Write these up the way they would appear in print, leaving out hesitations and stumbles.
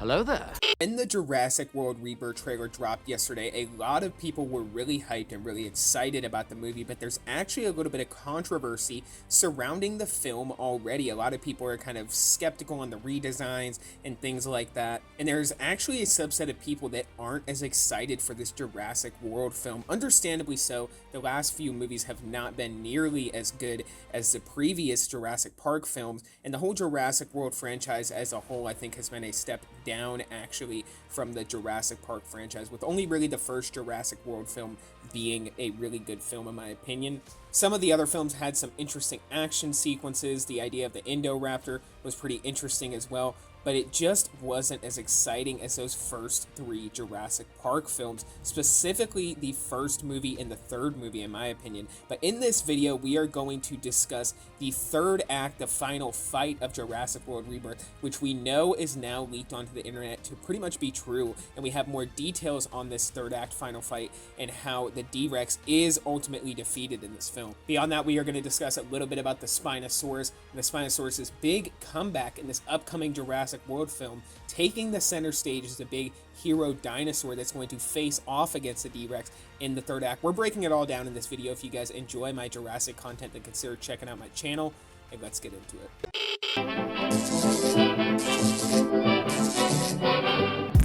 Hello there. When the Jurassic World Rebirth trailer dropped yesterday, a lot of people were really hyped and really excited about the movie, but there's actually a little bit of controversy surrounding the film already. A lot of people are kind of skeptical on the redesigns and things like that, and there's actually a subset of people that aren't as excited for this Jurassic World film. Understandably so, the last few movies have not been nearly as good as the previous Jurassic Park films, and the whole Jurassic World franchise as a whole, I think, has been a step down actually from the Jurassic Park franchise, with only really the first Jurassic World film being a really good film in my opinion. Some of the other films had some interesting action sequences. The idea of the Indoraptor was pretty interesting as well, but it just wasn't as exciting as those first three Jurassic Park films, specifically the first movie and the third movie in my opinion. But in this video, we are going to discuss the third act, the final fight of Jurassic World Rebirth, which we know is now leaked onto the internet to pretty much be true, and we have more details on this third act final fight and how the D-Rex is ultimately defeated in this film. Beyond that, we are going to discuss a little bit about the Spinosaurus and the Spinosaurus' big comeback in this upcoming Jurassic World film, taking the center stage as a big hero dinosaur that's going to face off against the D-Rex in the third act. We're breaking it all down in this video. If you guys enjoy my Jurassic content, then consider checking out my channel, and let's get into it.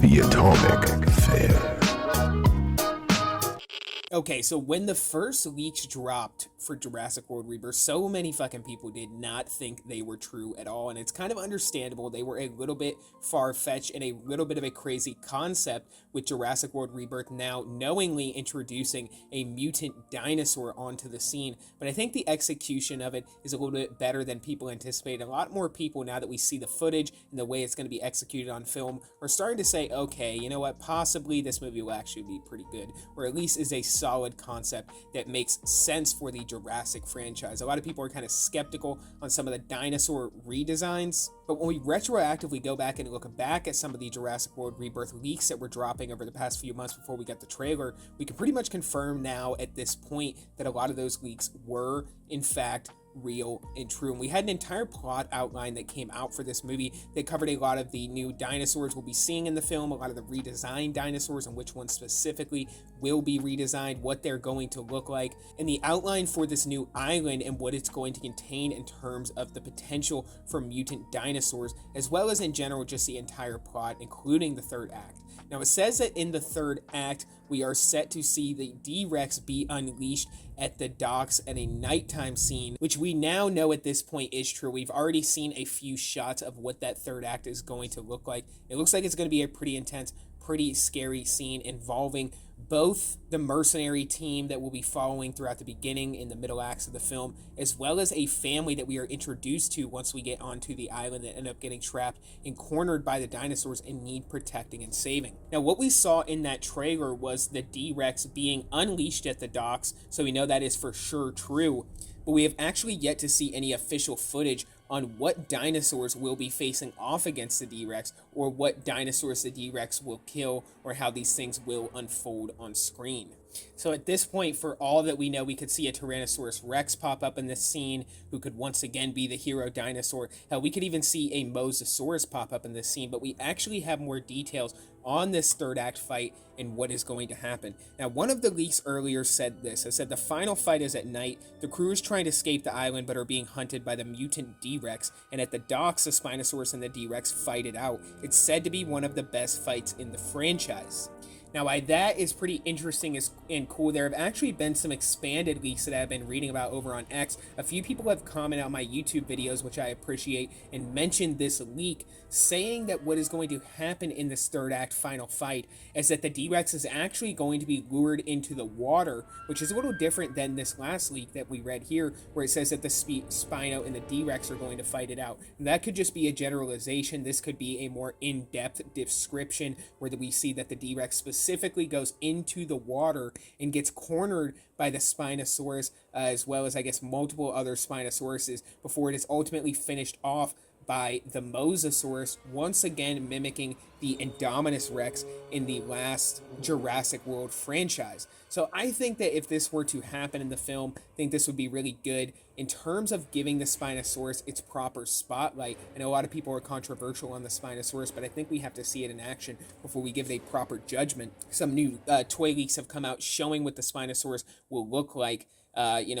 The Atomic Fair. Okay, so when the first leaks dropped for Jurassic World Rebirth, so many fucking people did not think they were true at all, and it's kind of understandable. They were a little bit far-fetched and a little bit of a crazy concept with Jurassic World Rebirth now knowingly introducing a mutant dinosaur onto the scene, but I think the execution of it is a little bit better than people anticipated. A lot more people, now that we see the footage and the way it's going to be executed on film, are starting to say, okay, you know what, possibly this movie will actually be pretty good, or at least is a solid concept that makes sense for the Jurassic franchise. A lot of people are kind of skeptical on some of the dinosaur redesigns, but when we retroactively go back and look back at some of the Jurassic World Rebirth leaks that were dropping over the past few months before we got the trailer, we can pretty much confirm now at this point that a lot of those leaks were in fact real and true. And we had an entire plot outline that came out for this movie that covered a lot of the new dinosaurs we'll be seeing in the film, a lot of the redesigned dinosaurs and which ones specifically will be redesigned, what they're going to look like, and the outline for this new island and what it's going to contain in terms of the potential for mutant dinosaurs, as well as in general just the entire plot, including the third act. Now, it says that in the third act, we are set to see the D-Rex be unleashed at the docks at a nighttime scene, which we now know at this point is true. We've already seen a few shots of what that third act is going to look like. It looks like it's going to be a pretty intense, pretty scary scene involving both the mercenary team that we'll be following throughout the beginning and the middle acts of the film, as well as a family that we are introduced to once we get onto the island that end up getting trapped and cornered by the dinosaurs and need protecting and saving. Now, what we saw in that trailer was the D-Rex being unleashed at the docks, so we know that is for sure true, but we have actually yet to see any official footage on what dinosaurs will be facing off against the D-Rex, or what dinosaurs the D-Rex will kill, or how these things will unfold on screen. So at this point, for all that we know, we could see a Tyrannosaurus Rex pop up in this scene, who could once again be the hero dinosaur. Hell, we could even see a Mosasaurus pop up in this scene, but we actually have more details on this third act fight and what is going to happen. Now, one of the leaks earlier said this. It said the final fight is at night. The crew is trying to escape the island but are being hunted by the mutant D-Rex, and at the docks, the Spinosaurus and the D-Rex fight it out. It's said to be one of the best fights in the franchise. Now, why that is pretty interesting and cool, there have actually been some expanded leaks that I've been reading about over on X. A few people have commented on my YouTube videos, which I appreciate, and mentioned this leak, saying that what is going to happen in this third act final fight is that the D-Rex is actually going to be lured into the water, which is a little different than this last leak that we read here, where it says that the Spino and the D-Rex are going to fight it out. And that could just be a generalization. This could be a more in-depth description where we see that the D-Rex specifically goes into the water and gets cornered by the Spinosaurus, as well as, I guess, multiple other Spinosauruses before it is ultimately finished off by the Mosasaurus, once again mimicking the Indominus Rex in the last Jurassic World franchise. So I think that if this were to happen in the film, I think this would be really good. In terms of giving the Spinosaurus its proper spotlight, I know a lot of people are controversial on the Spinosaurus, but I think we have to see it in action before we give it a proper judgment. Some new toy leaks have come out showing what the Spinosaurus will look like,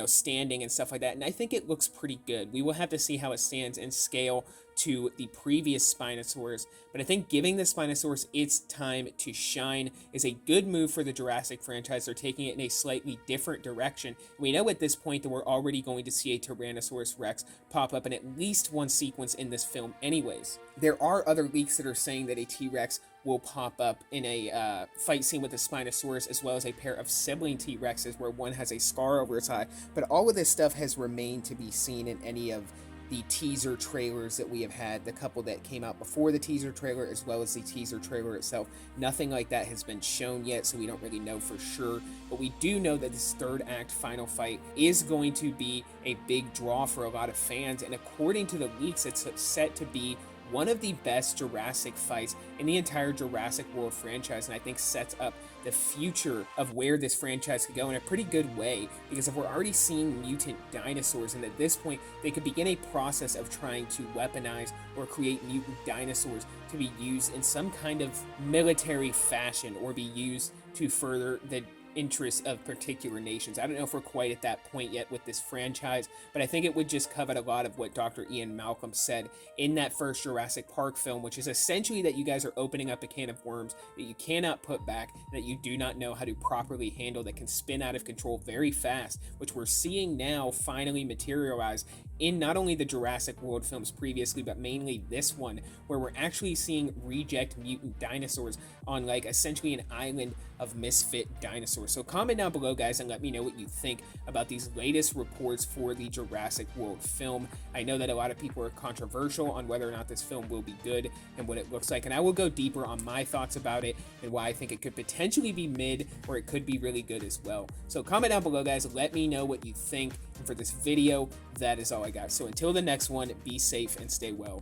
standing and stuff like that. And I think it looks pretty good. We will have to see how it stands in scale to the previous Spinosaurus, but I think giving the Spinosaurus its time to shine is a good move for the Jurassic franchise. They're taking it in a slightly different direction. We know at this point that we're already going to see a Tyrannosaurus Rex pop up in at least one sequence in this film anyways. There are other leaks that are saying that a T-Rex will pop up in a fight scene with the Spinosaurus, as well as a pair of sibling T-Rexes where one has a scar over its eye, but all of this stuff has remained to be seen in any of the teaser trailers that we have had, the couple that came out before the teaser trailer as well as the teaser trailer itself. Nothing like that has been shown yet, so we don't really know for sure, but we do know that this third act final fight is going to be a big draw for a lot of fans, and according to the leaks, it's set to be one of the best Jurassic fights in the entire Jurassic World franchise, and I think sets up the future of where this franchise could go in a pretty good way, because if we're already seeing mutant dinosaurs, and at this point they could begin a process of trying to weaponize or create mutant dinosaurs to be used in some kind of military fashion or be used to further the interests of particular nations. I don't know if we're quite at that point yet with this franchise, but I think it would just cover a lot of what Dr. Ian Malcolm said in that first Jurassic Park film, which is essentially that you guys are opening up a can of worms that you cannot put back, that you do not know how to properly handle, that can spin out of control very fast, which we're seeing now finally materialize in not only the Jurassic World films previously, but mainly this one, where we're actually seeing reject mutant dinosaurs on like essentially an island of misfit dinosaurs. So comment down below, guys, and let me know what you think about these latest reports for the Jurassic World film. I know that a lot of people are controversial on whether or not this film will be good and what it looks like, and I will go deeper on my thoughts about it and why I think it could potentially be mid or it could be really good as well. So comment down below, guys, let me know what you think. And for this video, that is all I got. So until the next one, be safe and stay well.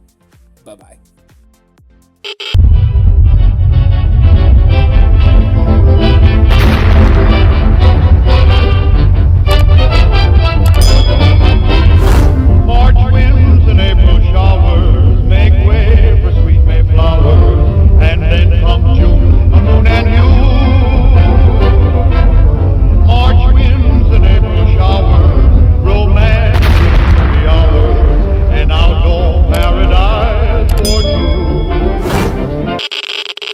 Bye-bye.